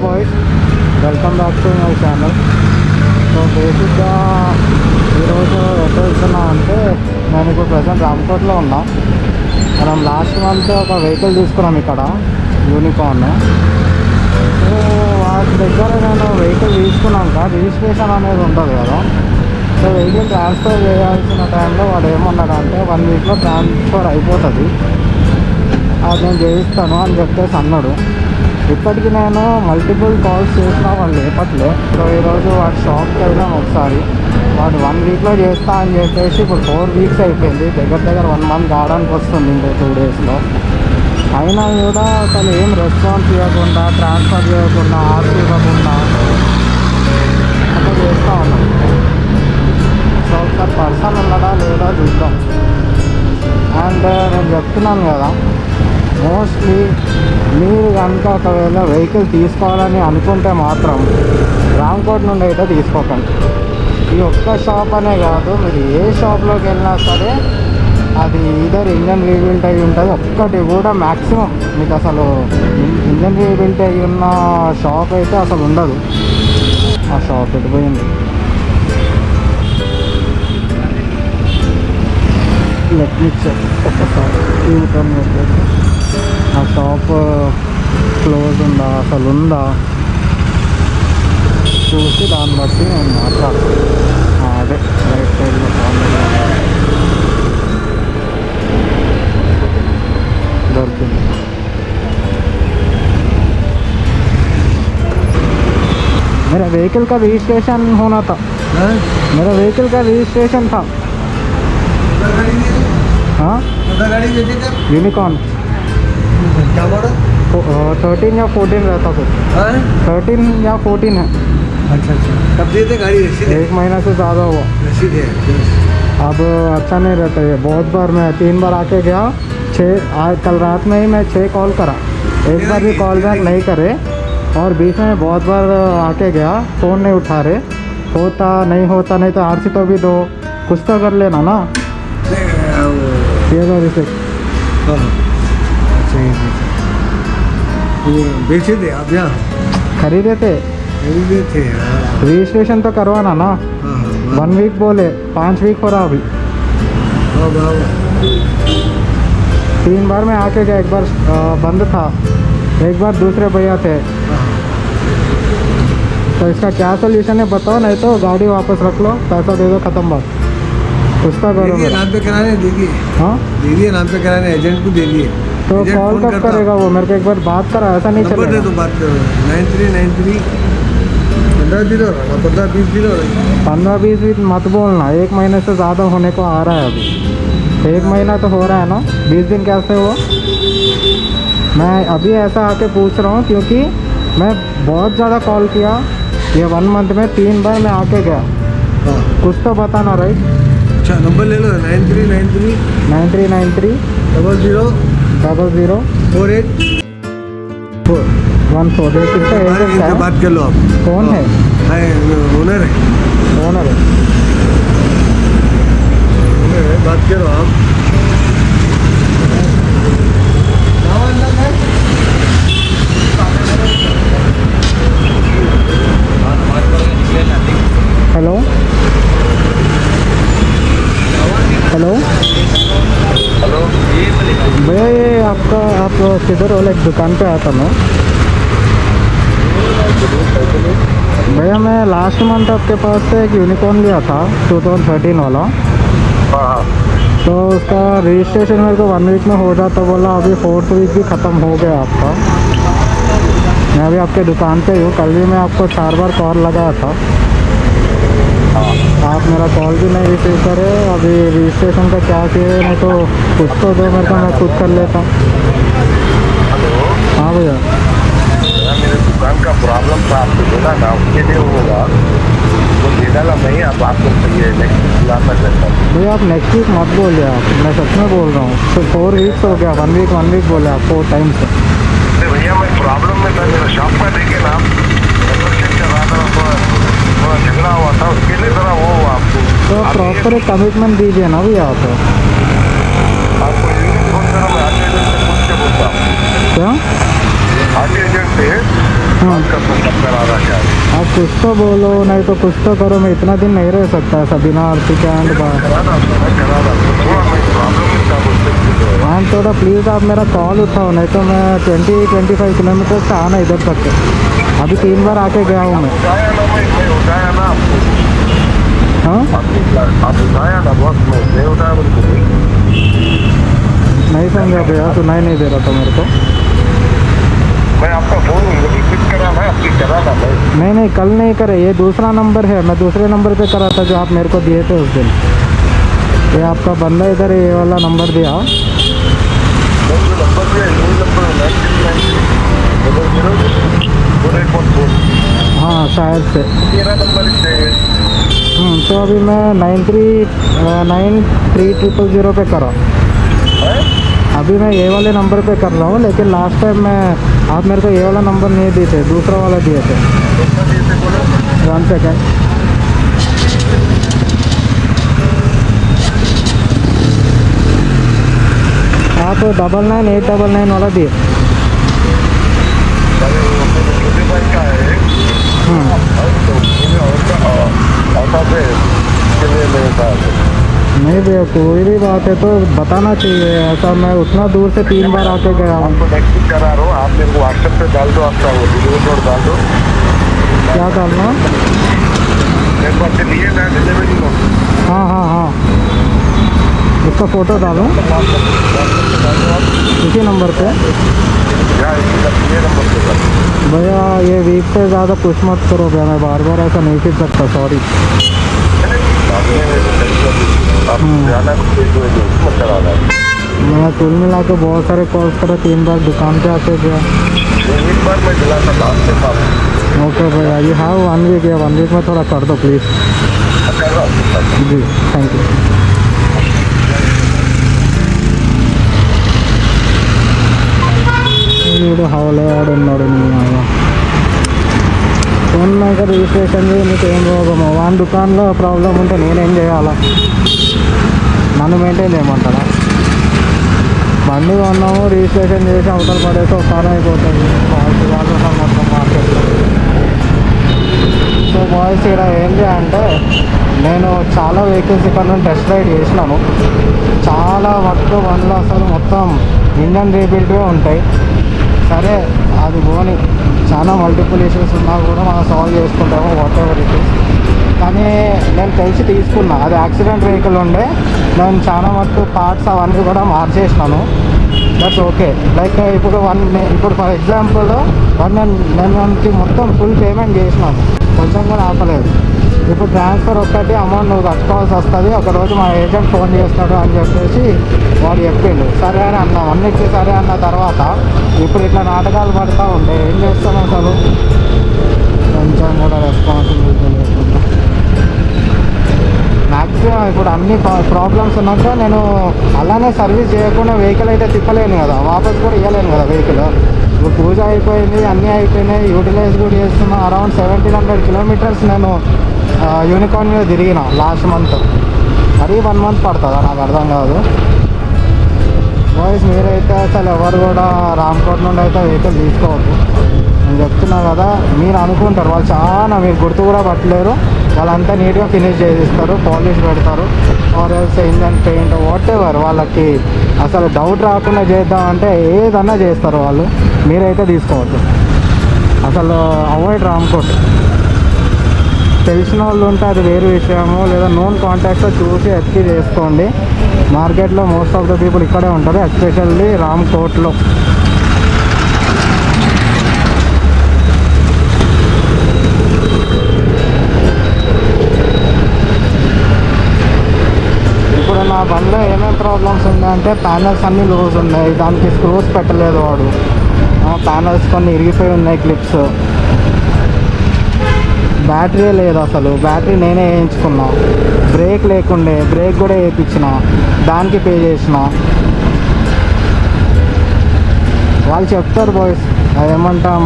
Boys, welcome back to my channel. So బేసిక్గా ఈరోజు ఎక్కడ వెళ్తున్నా అంటే నేను ఇప్పుడు ప్రజెంట్ రామ్కోట్లో ఉన్నా. మనం లాస్ట్ మంత్ ఒక వెహికల్ తీసుకున్నాం ఇక్కడ, యూనికార్న్. సో వాటి దగ్గర నేను వెహికల్ తీసుకున్నాక రిజిస్ట్రేషన్ అనేది ఉంటుంది కదా. సో వెహికల్ ట్రాన్స్ఫర్ చేయాల్సిన టైంలో వాడు ఏమన్నాడంటే 1 వీక్లో ట్రాన్స్ఫర్ అయిపోతుంది, అది నేను చేయిస్తాను అని చెప్పేసి అన్నాడు. ఇప్పటికి నేను మల్టిపుల్ కాల్స్ చేసినా వాళ్ళు లేపట్లే. సో ఈరోజు వాడి షాప్కి వెళ్ళాం ఒకసారి. వాడు 1 వీక్లో చేస్తా అని చెప్పేసి ఇప్పుడు 4 వీక్స్ అయిపోయింది. దగ్గర 1 మంత్ కావడానికి వస్తుంది ఇంకో 2 డేస్లో. అయినా కూడా అసలు ఏం రెస్పాన్స్ ఇవ్వకుండా, ట్రాన్స్ఫర్ చేయకుండా, ఆర్సీ ఇవ్వకుండా అట్లా చేస్తూ ఉన్నాం. సో ఒకసారి పర్సన్ ఉన్నాడా లేదా చూద్దాం. అండ్ నేను చెప్తున్నాను కదా, మోస్ట్లీ మీరు కనుక ఒకవేళ వెహికల్ తీసుకోవాలని అనుకుంటే మాత్రం రామ్కోట్ నుండి అయితే తీసుకోకండి. ఈ ఒక్క షాప్ అనే కాదు, మీరు ఏ షాప్లోకి వెళ్ళినా సరే అది ఇద్దరు ఇంజన్ రీబిల్ట్ అయ్యి ఉంటుంది. ఒక్కటి కూడా మ్యాక్సిమం మీకు అసలు ఇంజన్ రీబిల్ట్ అయ్యి ఉన్న షాప్ అయితే అసలు ఉండదు. ఆ షాప్ ఎటుపోయింది, లెట్ మీ చెక్ ఒకసారి. ఆ షాప్ క్లోజ్ ఉందా, అసలు ఉందా చూసి దాన్ని బట్టి నేను మాట్లాడతాను. అదే రైట్ సైడ్లో దొరికింది. मेरा व्हीकल का रजिस्ट्रेशन होना था. मेरा व्हीकल का रजिस्ट्रेशन था. हाँ, यूनिकॉर्न 13 या 14 रहता कुछ. 13 या 14 है. अच्छा. कब दिए थे गाड़ी? 1 महीना से ज़्यादा हुआ. रसीद है. अब अच्छा नहीं रहता है. बहुत बार मैं 3 बार आके गया. आज कल रात में ही मैं 6 कॉल करा, एक बार भी कॉल बैक नहीं करे. और बीच में बहुत बार आके गया, फ़ोन नहीं उठा रहे. होता नहीं तो आरसी तो भी दो, कुछ तो कर लेना ना. ये लो रिसिप्ट. ये बेचे थे आप? यहाँ खरीदे थे. रजिस्ट्रेशन तो करवाना ना. 1 वीक बोले, 5 वीक हो रहा अभी. 3 बार मैं आके गया. एक बार बंद था, एक बार दूसरे भैया थे. तो इसका क्या सोल्यूशन है बताओ, नहीं तो गाड़ी वापस रख लो, पैसा दे दो, ख़त्म बात. कुछ तो करो. नाम पे कराने दीजिए. हाँ दीजिए, नाम पे कराने एजेंट को दे दिए. तो कॉल कब करेगा वो? मेरे को एक बार बात करा, ऐसा नहीं चलेगा. दे दो, बात करो. 9393 15 दिन हो रहा, 15-20 दिन हो रहा. 15-20 दिन मत बोलना, 1 महीने से ज़्यादा होने को आ रहा है अभी. 1 महीना तो हो रहा है ना, 20 दिन कैसे हुआ? मैं अभी ऐसा आके पूछ रहा हूँ क्योंकि मैं बहुत ज़्यादा कॉल किया. ये 1 मंथ में 3 बार मैं आके गया. हाँ, कुछ तो बताना. राइट. अच्छा, नंबर ले लो. 9393 9393 00 00 48 14. किसका एजेंट है? बात कर लो आप. कौन है? ओनर है. ओनर है. बात करो आप. हेलो हेलो हेलो भैया, ये आप किधर हो? एक दुकान पे आया था मैं. भैया मैं लास्ट मंथ आपके पास से एक यूनिकॉर्न लिया था, 2013 वाला. तो उसका रजिस्ट्रेशन मेरे को 1 वीक में हो जाता बोला. अभी 4th वीक भी ख़त्म हो गया आपका. मैं अभी आपके दुकान पे हूँ. कल भी मैं आपको 4 बार कॉल लगाया था, आप मेरा कॉल भी नहीं रिसीव करे. अभी रजिस्ट्रेशन का क्या चाहिए, नहीं तो कुछ तो दो मेरे को, मैं खुद कर लेता. हाँ भैया, मेरे दुकान का प्रॉब्लम था, आपको बोला ना, उसके लिए होगा वो दे डाला. मैं अब आपको नेक्स्ट वीक ला कर देता हूँ. भैया आप नेक्स्ट वीक मत बोलिए. आप, मैं सच में बोल रहा हूँ. तो 4 वीक्स हो गया. 1 वीक बोले आप 4 टाइम से. अरे भैया, मैं प्रॉब्लम में था. मेरा शॉप में देखे ना, आप चेक कर रहा था, थोड़ा झगड़ा हुआ था, उसके लिए ज़रा वो आपको. तो प्रॉपर एक कमिटमेंट दीजिए ना भैया आप. आपको फोन करो, मैं आगे एजेंट से पूछ के बोलता हूँ. क्या? आगे एजेंट से बात कर आपको कब करा रहा क्या आप कुछ तो बोलो, नहीं तो कुछ तो करो। मैं इतना दिन नहीं रह सकता ऐसा बिना आरती के एंड कराना मैं करा रहा हूँ थोड़ा मैं प्रॉब्लम इसका बोलते एंड थोड़ा प्लीज़ आप मेरा कॉल उठाओ, नहीं तो मैं 20-25 किलोमीटर से आना इधर तक। अभी 3 बार आके गया हूँ मैं। उठाया ना मैं उठाया ना आपको हाँ आप उठाया ना बॉस मैं उठाया बिल्कुल नहीं समझा भैया, सुनाई नहीं दे रहा था मेरे को। मैं आपका फोन नहीं पिक करा ना आपकी करा ना मैं नहीं कल नहीं करे, ये दूसरा नंबर है। मैं दूसरे नंबर पे करा था जो आप मेरे को दिए थे उस दिन। ये आपका बंदा इधर ये वाला नंबर दिया। नंबर पे यही नंबर 9394 हाँ शायद से। मेरा नंबर इससे तो अभी मैं 9300 पे करा। है अभी मैं ये वाले नंबर पे कर रहा हूँ, लेकिन लास्ट टाइम आप मेरे को ये वाला नंबर नहीं दिए थे, दूसरा वाला दिए थे। 1 सेकेंड। आप 99899 वाला दिए। मुझे भाई का है तो नहीं भैया कोई भी बात है तो बताना चाहिए। ऐसा मैं उतना दूर से 3 बार आके गया हूँ। आपको नेक्स्ट वीक करा रहा हूँ आप मेरे को व्हाट्सएप पे डाल दो आपका वो डिलीवरी कोड डाल दो क्या डालना? मेरे पास से लिए मैं डिलीवरी को हाँ उसका फ़ोटो डालो इसी नंबर पे। या ये नंबर पे कर भैया ये वीक से ज़्यादा पुश मत करो भैया, मैं बार बार ऐसा नहीं खींच सकता, सॉरी। जाना करा रहा है मैं कुल मिला के बहुत सारे कॉल्स करा, 3 बार दुकान पे आके गया। एक बार मैं दिला था लास्ट से काम ओके भैया, ये हाँ 1 वीक है, 1 वीक में थोड़ा कर दो प्लीज़। कर रहा हूँ जी थैंक यू। వీడు హౌలవాడు ఉన్నాడు ఫోన్ రిజిస్ట్రేషన్ చేయి, నీకేం రోగమో వాని దుకాణంలో ప్రాబ్లం ఉంటే నేనేం చేయాలా? నన్ను మెయింటైన్ చేయమంటారా? బండి కొన్నాము, రిజిస్ట్రేషన్ చేసి అవతల పడేసి ఒకసారి అయిపోతుంది వాళ్ళు మొత్తం మార్కెట్లో. సో బాయ్స్ ఇక్కడ ఏంటి అంటే నేను చాలా వెహికల్స్ ఇక్కడ నుండి టెస్ట్ రైడ్ చేసినాను. చాలా వరకు బండ్లు అసలు మొత్తం ఇంజన్ రీబిల్డ్వే ఉంటాయి. సరే అది పోని, చాలా మల్టిపుల్ ఇష్యూస్ ఉన్నా కూడా మనం సాల్వ్ చేసుకుంటాము వాట్ ఎవర్ ఇట్ ఈస్. కానీ నేను తెలిసి తీసుకున్నా, అది యాక్సిడెంట్ వెహికల్ ఉండే, నేను చాలా మటుకు పార్ట్స్ అవన్నీ కూడా మార్చేసినాను. That's okay. లైక్ ఇప్పుడు ఫర్ ఎగ్జాంపుల్ నేను మొత్తం ఫుల్ పేమెంట్ చేసినాను, కొంచెం కూడా ఆపలేదు. ఇప్పుడు ట్రాన్స్ఫర్ ఒక్కటి అమౌంట్ నువ్వు కట్టుకోవాల్సి వస్తుంది, ఒకరోజు మా ఏజెంట్ ఫోన్ చేస్తాడు అని చెప్పేసి వాడు చెప్పిండు. సరే అని అన్నాం, అన్నిటికీ సరే అన్న తర్వాత ఇప్పుడు ఇట్లా నాటకాలు పడుతూ ఉంటే ఏం చేస్తాం అసలు? కొంచెం కూడా రెస్పాన్సిబిలిటీ లేకుండా మ్యాక్సిమం ఇప్పుడు అన్ని ప్రాబ్లమ్స్ ఉన్నాక నేను అలానే సర్వీస్ చేయకుండా వెహికల్ అయితే తిప్పలేను కదా, వాపస్ కూడా ఇవ్వలేను కదా వెహికల్. ఇప్పుడు పూజ అయిపోయింది, అన్నీ అయిపోయినాయి, యూటిలైజ్ కూడా చేస్తున్నా. అరౌండ్ 1700 కిలోమీటర్స్ నేను యూనికార్న్ మీద తిరిగిన లాస్ట్ మంత్. మరీ 1 మంత్ పడుతుందా నాకు అర్థం కాదు. బాయ్స్ మీరైతే అసలు ఎవరు కూడా రామ్కోట్ నుండి అయితే వెహికల్ తీసుకోవద్దు. నేను చెప్తున్నా కదా, మీరు అనుకుంటారు వాళ్ళు చాలా, మీరు గుర్తు కూడా పట్టలేరు, వాళ్ళంతా నీట్గా ఫినిష్ చేసిస్తారు, పాలిష్ పెడతారు, or else engine paint what ever. వాళ్ళకి అసలు డౌట్ రాకుండా చేద్దామంటే ఏదన్నా చేస్తారు వాళ్ళు. మీరైతే తీసుకోవద్దు అసలు. అవాయిడ్ రామ్కోట్. తెలిసిన వాళ్ళు ఉంటే అది వేరే విషయము, లేదా నోన్ కాంటాక్ట్తో చూసి ఎత్తి చేసుకోండి. మార్కెట్లో మోస్ట్ ఆఫ్ ద పీపుల్ ఇక్కడే ఉంటారు, ఎస్పెషల్లీ రామ్కోట్లో. ఇప్పుడు నా బండిలో ఏమేమి ప్రాబ్లమ్స్ ఉన్నాయంటే ప్యానల్స్ అన్నీ లూజ్ ఉన్నాయి, దానికి స్క్రూస్ పెట్టలేదు వాడు, ప్యానల్స్ కొన్ని ఇరిగిపోయి ఉన్నాయి, క్లిప్స్, బ్యాటరీ లేదు అసలు, బ్యాటరీ నేనే వేయించుకున్నా, బ్రేక్ లేకుండే బ్రేక్ కూడా వేయించిన, దానికి పే చేసిన. వాళ్ళు చెప్తారు బాయ్స్, అదేమంటాం,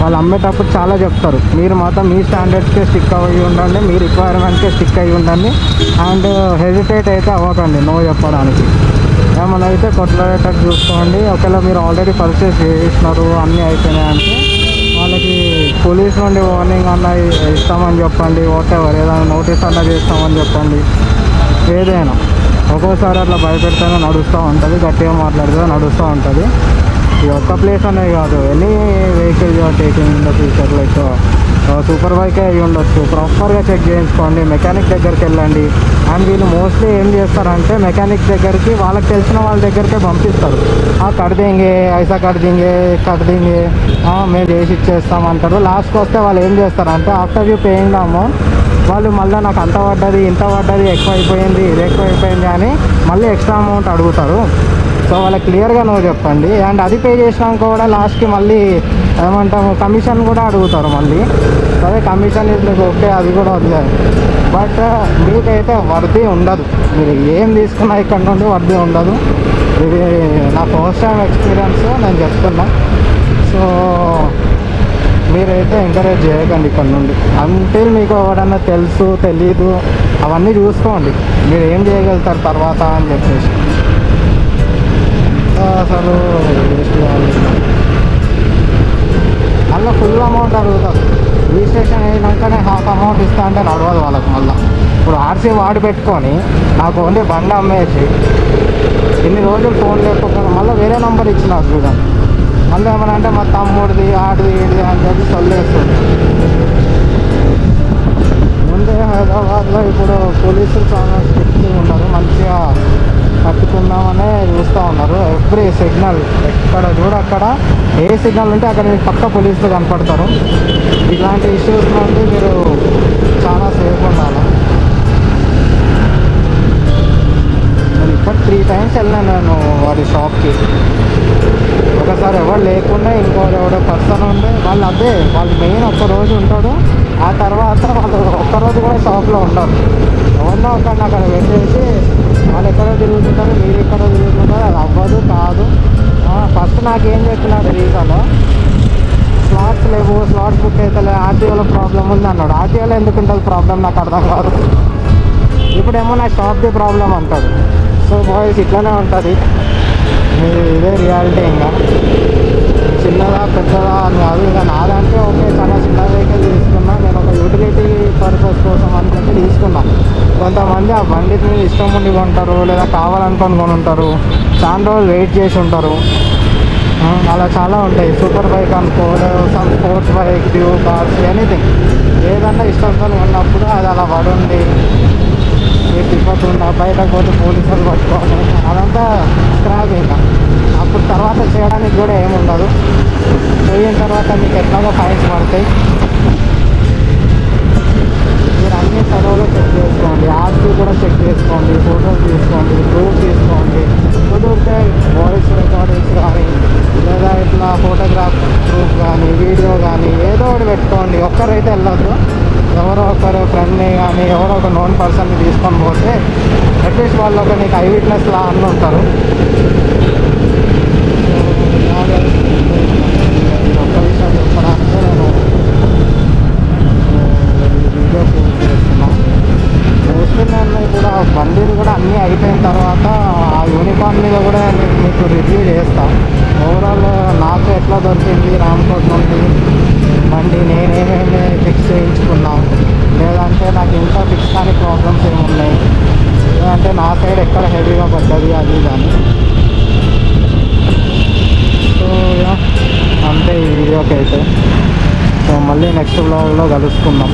వాళ్ళు అమ్మేటప్పుడు చాలా చెప్తారు, మీరు మాత్రం మీ స్టాండర్డ్స్కే స్టిక్ అయ్యి ఉండండి, మీ రిక్వైర్మెంట్కే స్టిక్ అయ్యి ఉండండి, అండ్ హెజిటేట్ అయితే అవ్వకండి నో చెప్పడానికి. ఏమన్నా అయితే కొట్లాడేటట్టు చూసుకోండి. ఒకవేళ మీరు ఆల్రెడీ పర్చేస్ చేసినారు, అన్నీ అయిపోయినాయి అంటే వాళ్ళకి పోలీస్ నుండి వార్నింగ్ అన్న ఇస్తామని చెప్పండి, వాటెవర్ ఏదైనా నోటీస్ అన్న చేస్తామని చెప్పండి, ఏదైనా ఒక్కోసారి అట్లా భయపెడితేనే నడుస్తూ ఉంటుంది, గట్టిగా మాట్లాడితే నడుస్తూ ఉంటుంది. ఈ ఒక్క ప్లేస్ అనేది కాదు, any vehicle taking in the future like super bike అయి ఉండొచ్చు. ప్రాపర్గా చెక్ చేయించుకోండి, మెకానిక్ దగ్గరికి వెళ్ళండి. అండ్ వీళ్ళు మోస్ట్లీ ఏం చేస్తారంటే మెకానిక్ దగ్గరికి వాళ్ళకి తెలిసిన వాళ్ళ దగ్గరికే పంపిస్తారు. కట్ దింగే ఐసా కట్ దింగే మేము చేసి ఇచ్చేస్తాం అంటారు. లాస్ట్కి వస్తే వాళ్ళు ఏం చేస్తారంటే after you paying the amount వాళ్ళు మళ్ళీ నాకు అంత పడ్డది ఇంత పడ్డది ఎక్కువ అయిపోయింది ఇది ఎక్కువ అయిపోయింది అని మళ్ళీ ఎక్స్ట్రా అమౌంట్ అడుగుతారు. సో వాళ్ళకి క్లియర్గా నువ్వు చెప్పండి. అండ్ అది పే చేసినాక కూడా లాస్ట్కి మళ్ళీ ఏమంటాము కమిషన్ కూడా అడుగుతారు మళ్ళీ. సరే కమిషన్ ఇది మీకు ఓకే, అది కూడా వదిలేదు. బట్ మీకైతే వర్ది ఉండదు, మీరు ఏం తీసుకున్నా ఇక్కడ నుండి వర్ది ఉండదు. ఇది నా ఫస్ట్ టైం ఎక్స్పీరియన్స్ నేను చెప్తున్నా. సో మీరైతే ఎంకరేజ్ చేయకండి ఇక్కడ నుండి అంటిల్ మీకు ఎవడన్నా తెలుసు తెలీదు అవన్నీ చూసుకోండి మీరు ఏం చేయగలుగుతారు తర్వాత అని చెప్పేసి. అసలు మళ్ళీ ఫుల్ అమౌంట్ అడుగుతారు. రిజిస్ట్రేషన్ అయినాకనే హాఫ్ అమౌంట్ ఇస్తా అంటే నడవదు వాళ్ళకి. మళ్ళీ ఇప్పుడు ఆర్సీ వాడి పెట్టుకొని నాకు ఓన్లీ బండి అమ్మేసి ఇన్ని రోజులు ఫోన్ లేకపోతే మళ్ళీ వేరే నెంబర్ ఇచ్చినారు చూడండి. మళ్ళీ ఏమన్నా అంటే మా తమ్ముడిది ఆడిది ఏడిది అని చెప్పి సొల్లేస్తుంది. ముందే హైదరాబాద్లో ఇప్పుడు పోలీసులు చాలా స్ట్రిక్ట్గా ఉన్నారు, మంచిగా పట్టుకుందామనే చూస్తూ ఉన్నారు. ఎవ్రీ సిగ్నల్ ఎక్కడ చూడ అక్కడ ఏ సిగ్నల్ ఉంటే అక్కడ మీకు పక్క పోలీసులు కనపడతారు. ఇలాంటి ఇష్యూస్ నుండి మీరు చాలా సేఫ్ ఉండాలి. నేను ఇక్కడ 3 times వెళ్ళాను నేను వాడి షాప్కి. ఒకసారి ఎవరు లేకుండా ఎవడో పర్సన్ ఉండే వాళ్ళు వాళ్ళు మెయిన్ ఒక్కరోజు ఉంటాడు, ఆ తర్వాత వాళ్ళు ఒక్కరోజు కూడా షాప్లో ఉండరు. ఎవరినో ఒకరిని అక్కడ పెట్టేసి వాళ్ళు ఎక్కడో తిరుగుతుంటారు, మీరు ఎక్కడో తిరుగుతుంటారు. అది అవ్వదు కాదు. ఫస్ట్ నాకేం చెప్పినాడు రీజన్, స్లాట్స్ లేవు, స్లాట్స్ బుక్ అయితే ఆర్టీఓలో ప్రాబ్లం ఉంది అన్నాడు. ఆర్టీఓలో ఎందుకు ఉంటుంది ప్రాబ్లం నాకు అర్థం కాదు. ఇప్పుడేమో నా షాప్ది ప్రాబ్లం అంటాడు. సో బాయ్స్ ఇట్లానే ఉంటుంది, మీరు ఇదే రియాలిటీ. ఇంకా చిన్నదా పెద్దదా అని కాదు, ఇంకా నాదంటే ఓకే చాలా చిన్న వెహికల్ తీసుకున్నా, నేను ఒక యూటిలిటీ పర్పస్ కోసం అని చెప్పి తీసుకున్నా. కొంతమంది ఆ బండికి మీద ఇష్టం ఉండి కొంటారు, లేదా కావాలనుకొని కొని ఉంటారు, చాలా రోజులు వెయిట్ చేసి ఉంటారు. అలా చాలా ఉంటాయి. సూపర్ బైక్ అనుకో, లేదా some sports bike, due cars, anything ఏదన్నా ఇష్టంతో ఉన్నప్పుడు అది అలా పడుండి మీరు తిప్పకుండా బయటకు పోతే పోలీసులు పట్టుకోవాలి, అదంతా స్క్రాప్. ఇంకా అప్పుడు తర్వాత చేయడానికి కూడా ఏముండదు. పోయిన తర్వాత మీకు ఎట్లాగో ఫైన్స్ పడతాయి. మీరు అన్ని సర్వలో చెక్ చేసుకోండి, ఆర్సీ కూడా చెక్ చేసుకోండి, ఫోటోస్ తీసుకోండి, ప్రూఫ్ తీసుకోండి. కుదిరితే వాయిస్ రికార్డింగ్స్ కానీ లేదా ఇట్లా ఫోటోగ్రాఫ్ ప్రూఫ్ కానీ వీడియో కానీ ఏదో ఒకటి పెట్టుకోండి. ఒక్కరైతే వెళ్ళొద్దు, ఎవరో ఒకరు ఫ్రెండ్ని కానీ ఎవరో ఒక నోన్ పర్సన్ని తీసుకొని పోతే అట్లీస్ట్ వాళ్ళు ఒక నీకు ఐ విట్నెస్ లా అన్నీ ఉంటారు. ఒక్క విషయం చెప్పడానికి నేను వీడియో పోస్ట్ చేస్తున్నాను. మోస్ట్లీ నేను కూడా బండిలు కూడా అన్నీ అయిపోయిన తర్వాత ఆ యూనికార్న్ మీద కూడా నేను మీకు రివ్యూ చేస్తాను. ఓవరాల్ నాకు ఎట్లా దొరికింది రామ్కోట్ నుండి బండి, నేనేమేమి ఫిక్స్ చేయించుకున్నా, లేదంటే నాకు ఇంకా ఫిక్స్ కానీ ప్రాబ్లమ్స్ ఏమున్నాయి, లేదంటే నా సైడ్ ఎక్కడ హెవీగా పడ్డది అది కానీ. సో అంతే ఈ వీడియోకి అయితే. సో మళ్ళీ నెక్స్ట్ బ్లాగ్లో కలుసుకుందాం.